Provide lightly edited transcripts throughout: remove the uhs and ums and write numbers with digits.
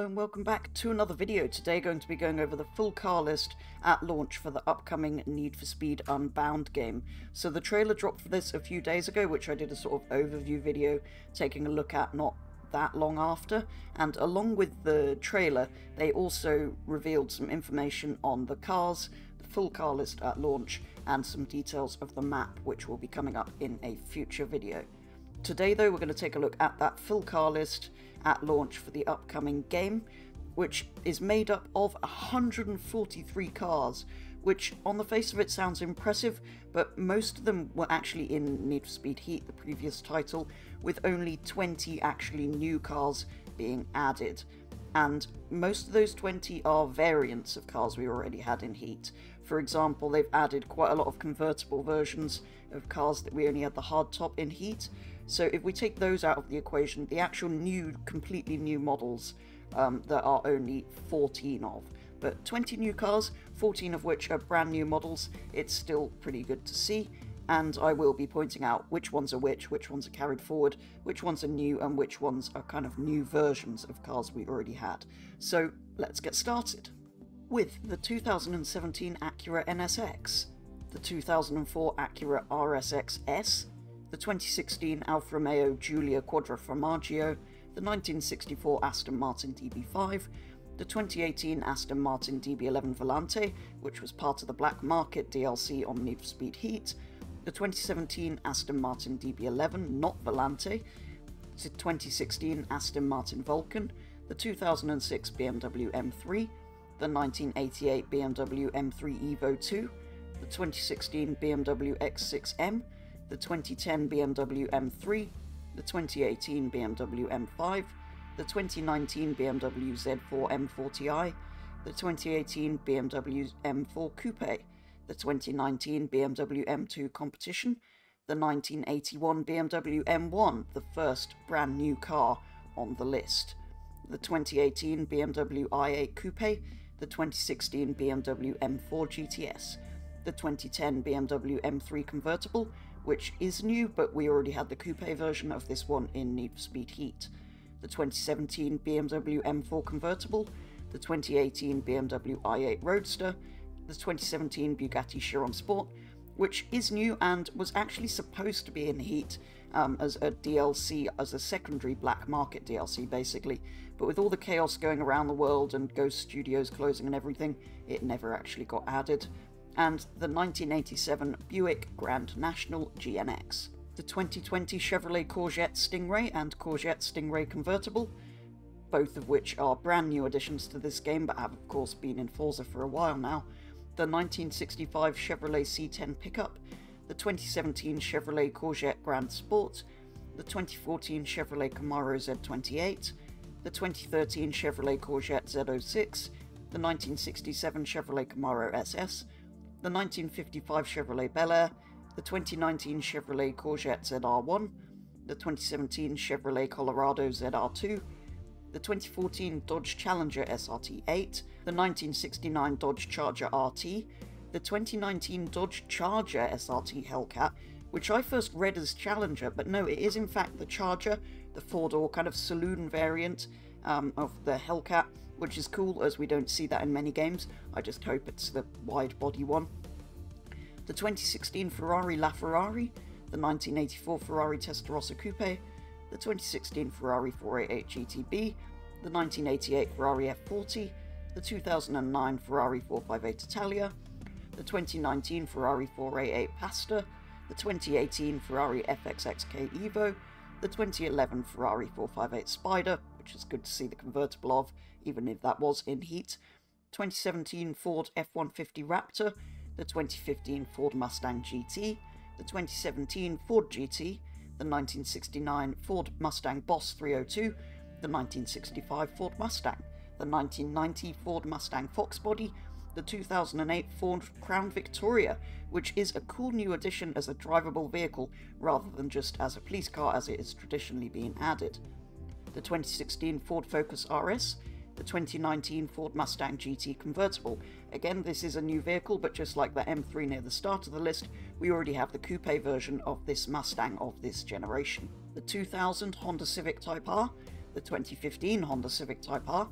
and welcome back to another video. Today going to be going over the full car list at launch for the upcoming Need for Speed Unbound game. So the trailer dropped for this a few days ago, which I did a sort of overview video taking a look at not that long after, and along with the trailer they also revealed some information on the cars, the full car list at launch, and some details of the map, which will be coming up in a future video. Today though, we're going to take a look at that full car list at launch for the upcoming game, which is made up of 143 cars, which on the face of it sounds impressive, but most of them were actually in Need for Speed Heat, the previous title, with only 20 actually new cars being added. And most of those 20 are variants of cars we already had in Heat. For example, they've added quite a lot of convertible versions of cars that we only had the hardtop in Heat. So if we take those out of the equation, the actual new, completely new models, there are only 14 of. But 20 new cars, 14 of which are brand new models, it's still pretty good to see. And I will be pointing out which ones are which ones are carried forward, which ones are new, and which ones are kind of new versions of cars we already had. So let's get started. With the 2017 Acura Nsx, the 2004 Acura RSX S, the 2016 Alfa Romeo Giulia Quadriformaggio, the 1964 Aston Martin DB5, the 2018 Aston Martin DB11 Volante, which was part of the Black Market DLC on Need for Speed Heat, the 2017 Aston Martin DB11, not Volante, the 2016 Aston Martin Vulcan, the 2006 BMW M3, the 1988 BMW M3 Evo 2, the 2016 BMW X6M, the 2010 BMW M3, the 2018 BMW M5, the 2019 BMW Z4 M40i, the 2018 BMW M4 Coupe, the 2019 BMW M2 Competition, the 1981 BMW M1, the first brand new car on the list, the 2018 BMW i8 Coupe, the 2016 BMW M4 GTS, the 2010 BMW M3 Convertible, which is new, but we already had the coupe version of this one in Need for Speed Heat, the 2017 BMW M4 Convertible, the 2018 BMW i8 Roadster, the 2017 Bugatti Chiron Sport, which is new and was actually supposed to be in Heat as a DLC, as a secondary Black Market DLC basically, but with all the chaos going around the world and Ghost Studios closing and everything, it never actually got added. And the 1987 Buick Grand National GNX, the 2020 Chevrolet Courgette Stingray and Courgette Stingray Convertible, both of which are brand new additions to this game but have of course been in Forza for a while now, the 1965 Chevrolet C10 Pickup, the 2017 Chevrolet Courgette Grand Sport, the 2014 Chevrolet Camaro Z28, the 2013 Chevrolet Courgette Z06, the 1967 Chevrolet Camaro SS, the 1955 Chevrolet Bel Air, the 2019 Chevrolet Courgette ZR1, the 2017 Chevrolet Colorado ZR2, the 2014 Dodge Challenger SRT8, the 1969 Dodge Charger RT, the 2019 Dodge Charger SRT Hellcat, which I first read as Challenger, but no, it is in fact the Charger, the four-door kind of saloon variant of the Hellcat, which is cool as we don't see that in many games. I just hope it's the wide body one. The 2016 Ferrari LaFerrari, the 1984 Ferrari Testarossa Coupe, the 2016 Ferrari 488 GTB, the 1988 Ferrari F40, the 2009 Ferrari 458 Italia, the 2019 Ferrari 488 Pasta, the 2018 Ferrari FXXK Evo, the 2011 Ferrari 458 Spider, which is good to see the convertible of, even if that was in Heat, 2017 Ford F-150 Raptor, the 2015 Ford Mustang GT, the 2017 Ford GT, the 1969 Ford Mustang Boss 302, the 1965 Ford Mustang, the 1990 Ford Mustang Foxbody, the 2008 Ford Crown Victoria, which is a cool new addition as a drivable vehicle rather than just as a police car as it has traditionally been added, the 2016 Ford Focus RS, the 2019 Ford Mustang GT Convertible. Again, this is a new vehicle, but just like the M3 near the start of the list, we already have the coupe version of this Mustang of this generation. The 2000 Honda Civic Type R, the 2015 Honda Civic Type R,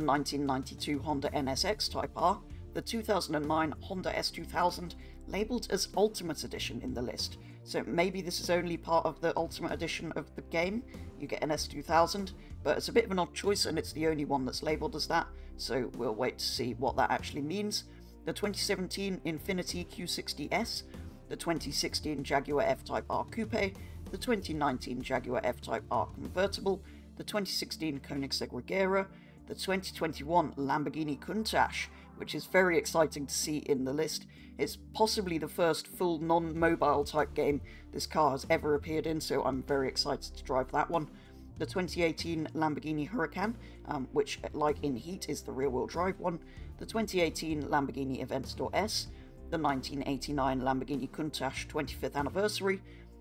the 1992 Honda NSX Type R, the 2009 Honda S2000, labelled as Ultimate Edition in the list. So maybe this is only part of the Ultimate Edition of the game. You get an S2000, but it's a bit of an odd choice and it's the only one that's labelled as that, so we'll wait to see what that actually means. The 2017 Infiniti Q60S, the 2016 Jaguar F-Type R Coupe, the 2019 Jaguar F-Type R Convertible, the 2016 Koenigsegg Regera, the 2021 Lamborghini Countach, which is very exciting to see in the list. It's possibly the first full non-mobile type game this car has ever appeared in, so I'm very excited to drive that one. The 2018 Lamborghini Huracan, which, like in Heat, is the rear-wheel drive one. The 2018 Lamborghini Aventador S, the 1989 Lamborghini Countach 25th Anniversary,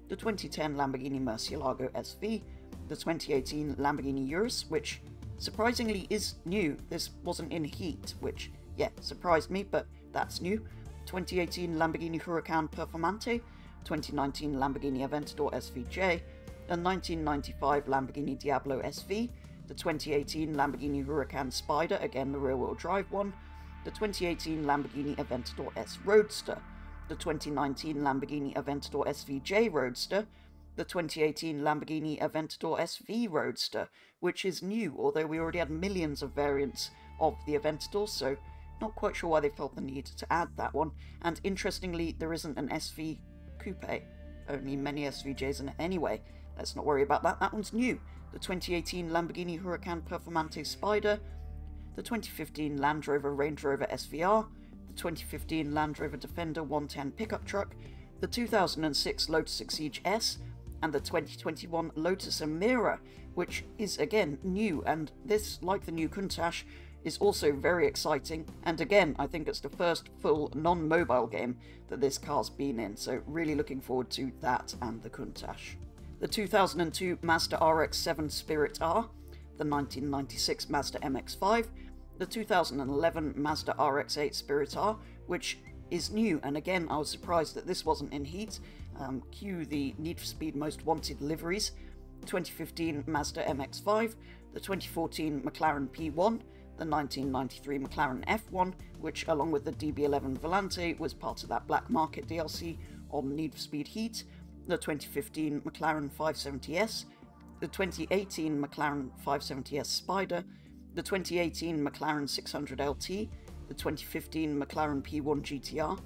the 2010 Lamborghini Murcielago SV, the 2018 Lamborghini Urus, which surprisingly is new. This wasn't in Heat, which, yeah, surprised me, but that's new. 2018 Lamborghini Huracan Performante, 2019 Lamborghini Aventador SVJ, the 1995 Lamborghini Diablo SV, the 2018 Lamborghini Huracan Spider, again the rear-wheel drive one, the 2018 Lamborghini Aventador S Roadster, the 2019 Lamborghini Aventador SVJ Roadster, the 2018 Lamborghini Aventador SV Roadster, which is new, although we already had millions of variants of the Aventador, so not quite sure why they felt the need to add that one. And interestingly, there isn't an SV Coupe, only many SVJs in it anyway. Let's not worry about that, that one's new. The 2018 Lamborghini Huracan Performante Spider, the 2015 Land Rover Range Rover SVR, the 2015 Land Rover Defender 110 pickup truck, the 2006 Lotus Exige S, and the 2021 Lotus Emira, which is again new, and this, like the new Countach, is also very exciting, and again I think it's the first full non-mobile game that this car's been in, so really looking forward to that and the Countach. The 2002 Mazda RX-7 Spirit R, the 1996 Mazda MX-5, the 2011 Mazda RX-8 Spirit R, which is new, and again I was surprised that this wasn't in Heat. Cue the Need for Speed Most Wanted liveries. 2015 Mazda MX-5, the 2014 McLaren P1, the 1993 McLaren F1, which along with the DB11 Volante was part of that Black Market DLC on Need for Speed Heat, the 2015 McLaren 570S, the 2018 McLaren 570S Spider, the 2018 McLaren 600LT, the 2015 McLaren P1 GTR,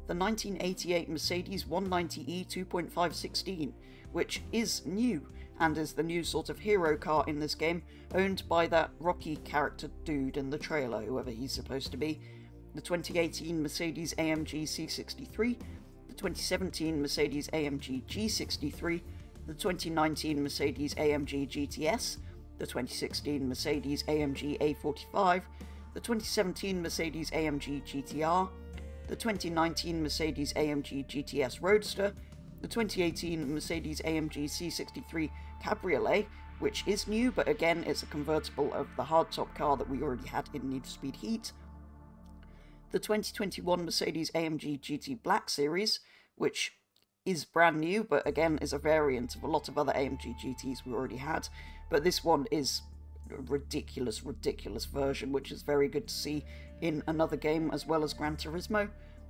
the 1988 Mercedes 190e 2.516, which is new and is the new sort of hero car in this game, owned by that Rocky character dude in the trailer, whoever he's supposed to be, the 2018 Mercedes AMG C63, the 2017 Mercedes AMG G63, the 2019 Mercedes AMG GTS, the 2016 Mercedes AMG A45, the 2017 Mercedes AMG GTR, the 2019 Mercedes AMG GTS Roadster, the 2018 Mercedes AMG C63 Cabriolet, which is new, but again it's a convertible of the hardtop car that we already had in Need for Speed Heat, the 2021 Mercedes AMG GT Black Series, which is brand new, but again is a variant of a lot of other AMG GTs we already had, but this one is a ridiculous version, which is very good to see in another game as well as Gran Turismo,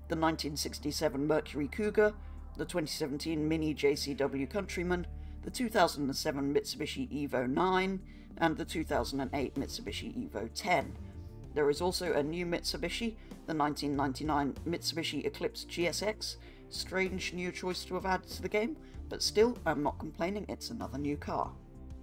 the 1967 Mercury Cougar, the 2017 Mini JCW Countryman, the 2007 Mitsubishi Evo 9, and the 2008 Mitsubishi Evo 10. There is also a new Mitsubishi, the 1999 Mitsubishi Eclipse GSX, strange new choice to have added to the game, but still, I'm not complaining, it's another new car.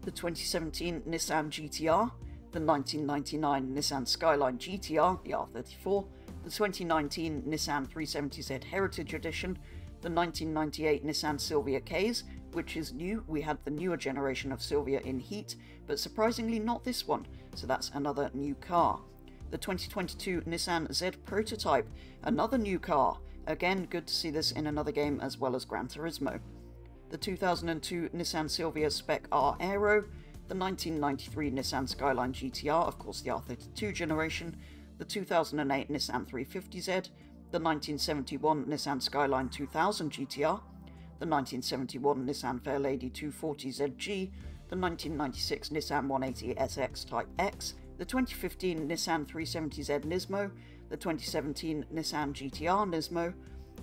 The 2017 Nissan GTR, the 1999 Nissan Skyline GTR, the R34, the 2019 Nissan 370Z Heritage Edition, the 1998 Nissan Silvia K's, which is new. We had the newer generation of Silvia in Heat, but surprisingly not this one, so that's another new car. The 2022 Nissan Z Prototype, another new car. Again, good to see this in another game as well as Gran Turismo. The 2002 Nissan Silvia Spec R Aero, the 1993 Nissan Skyline GTR, of course the R32 generation, the 2008 Nissan 350Z, the 1971 Nissan Skyline 2000 GTR, the 1971 Nissan Fairlady 240 ZG, the 1996 Nissan 180 SX Type X, the 2015 Nissan 370Z Nismo, the 2017 Nissan GT-R Nismo,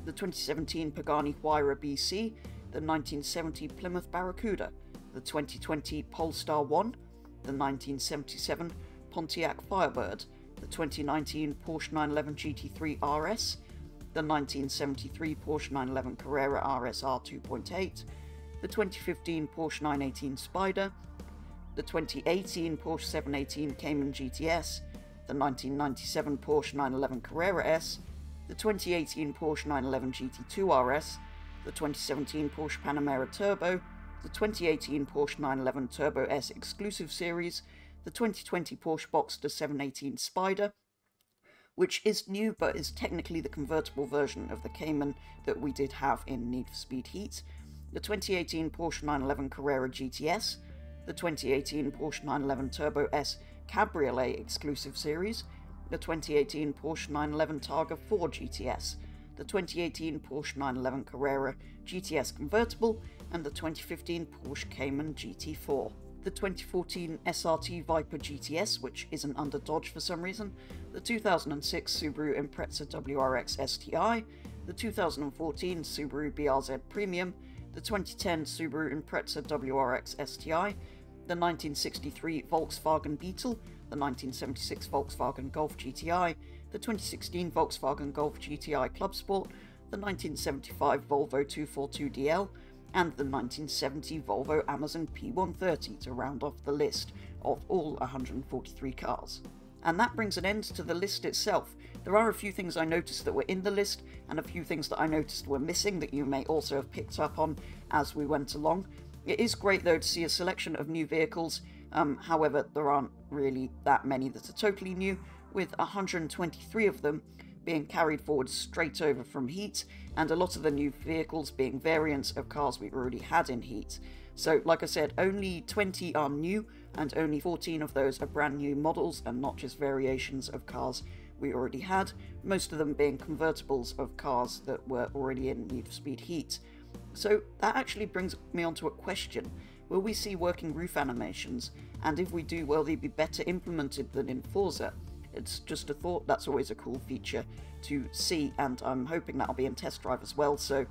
the 2017 Pagani Huayra BC, the 1970 Plymouth Barracuda, the 2020 Polestar 1, the 1977 Pontiac Firebird, the 2019 Porsche 911 GT3 RS, the 1973 Porsche 911 Carrera RS R2.8, the 2015 Porsche 918 Spider, the 2018 Porsche 718 Cayman GTS, the 1997 Porsche 911 Carrera S, the 2018 Porsche 911 GT2 RS, the 2017 Porsche Panamera Turbo, the 2018 Porsche 911 Turbo S Exclusive Series, the 2020 Porsche Boxster 718 Spider, which is new but is technically the convertible version of the Cayman that we did have in Need for Speed Heat, the 2018 Porsche 911 Carrera GTS, the 2018 Porsche 911 Turbo S Cabriolet Exclusive Series, the 2018 Porsche 911 Targa 4 GTS, the 2018 Porsche 911 Carrera GTS Convertible, and the 2015 Porsche Cayman GT4. The 2014 SRT Viper GTS, which isn't under Dodge for some reason, the 2006 Subaru Impreza WRX STI, the 2014 Subaru BRZ Premium, the 2010 Subaru Impreza WRX STI, the 1963 Volkswagen Beetle, the 1976 Volkswagen Golf GTI, the 2016 Volkswagen Golf GTI Club Sport, the 1975 Volvo 242DL, and the 1970 Volvo Amazon P130 to round off the list of all 143 cars. And that brings an end to the list itself. There are a few things I noticed that were in the list, and a few things that I noticed were missing that you may also have picked up on as we went along. It is great though to see a selection of new vehicles, however there aren't really that many that are totally new, with 123 of them being carried forward straight over from Heat, and a lot of the new vehicles being variants of cars we already had in Heat. So like I said, only 20 are new, and only 14 of those are brand new models and not just variations of cars we already had, most of them being convertibles of cars that were already in Need for Speed Heat. So that actually brings me on to a question. Will we see working roof animations? And if we do, will they be better implemented than in Forza? It's just a thought. That's always a cool feature to see, and I'm hoping that'll be in Test Drive as well. So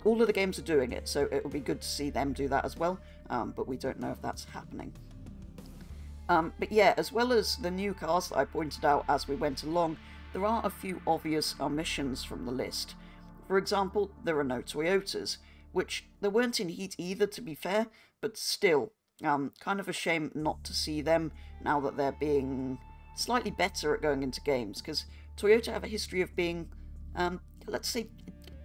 all of the games are doing it, so it'll be good to see them do that as well, but we don't know if that's happening. But yeah, as well as the new cars that I pointed out as we went along, there are a few obvious omissions from the list. For example, there are no Toyotas, which there weren't in Heat either, to be fair, but still, kind of a shame not to see them now that they're being slightly better at going into games, because Toyota have a history of being, let's say,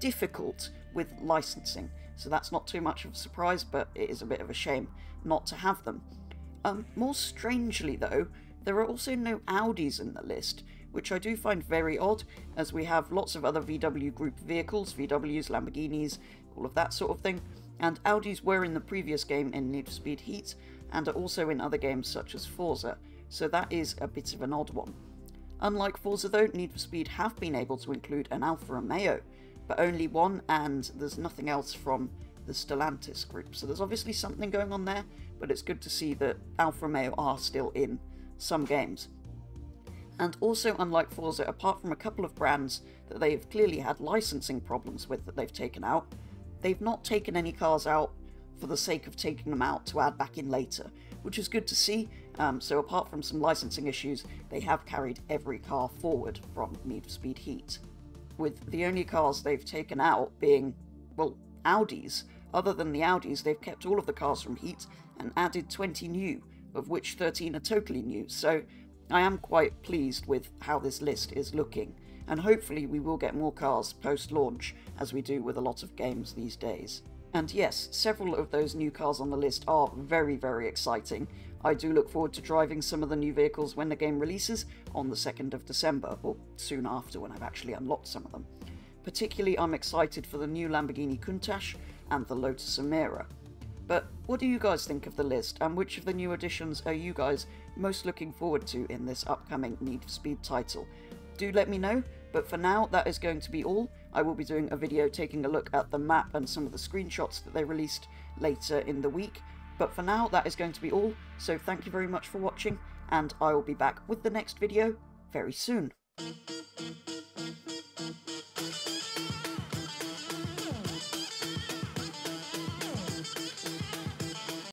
difficult with licensing, so that's not too much of a surprise, but it is a bit of a shame not to have them. More strangely though, there are also no Audis in the list, which I do find very odd, as we have lots of other VW Group vehicles, VWs, Lamborghinis, all of that sort of thing, and Audis were in the previous game in Need for Speed Heat, and are also in other games such as Forza, so that is a bit of an odd one. Unlike Forza though, Need for Speed have been able to include an Alfa Romeo, but only one, and there's nothing else from the Stellantis group, so there's obviously something going on there, but it's good to see that Alfa Romeo are still in some games. And also, unlike Forza, apart from a couple of brands that they've clearly had licensing problems with that they've taken out, they've not taken any cars out for the sake of taking them out to add back in later, which is good to see. So apart from some licensing issues, they have carried every car forward from Need for Speed Heat, with the only cars they've taken out being, well, Audis. Other than the Audis, they've kept all of the cars from Heat and added 20 new, of which 13 are totally new, so I am quite pleased with how this list is looking, and hopefully we will get more cars post-launch, as we do with a lot of games these days. And yes, several of those new cars on the list are very, very exciting. I do look forward to driving some of the new vehicles when the game releases on the 2nd of December, or soon after when I've actually unlocked some of them. Particularly, I'm excited for the new Lamborghini Countach and the Lotus Emira. But what do you guys think of the list, and which of the new additions are you guys most looking forward to in this upcoming Need for Speed title? Do let me know, but for now that is going to be all. I will be doing a video taking a look at the map and some of the screenshots that they released later in the week, but for now that is going to be all, so thank you very much for watching, and I will be back with the next video very soon.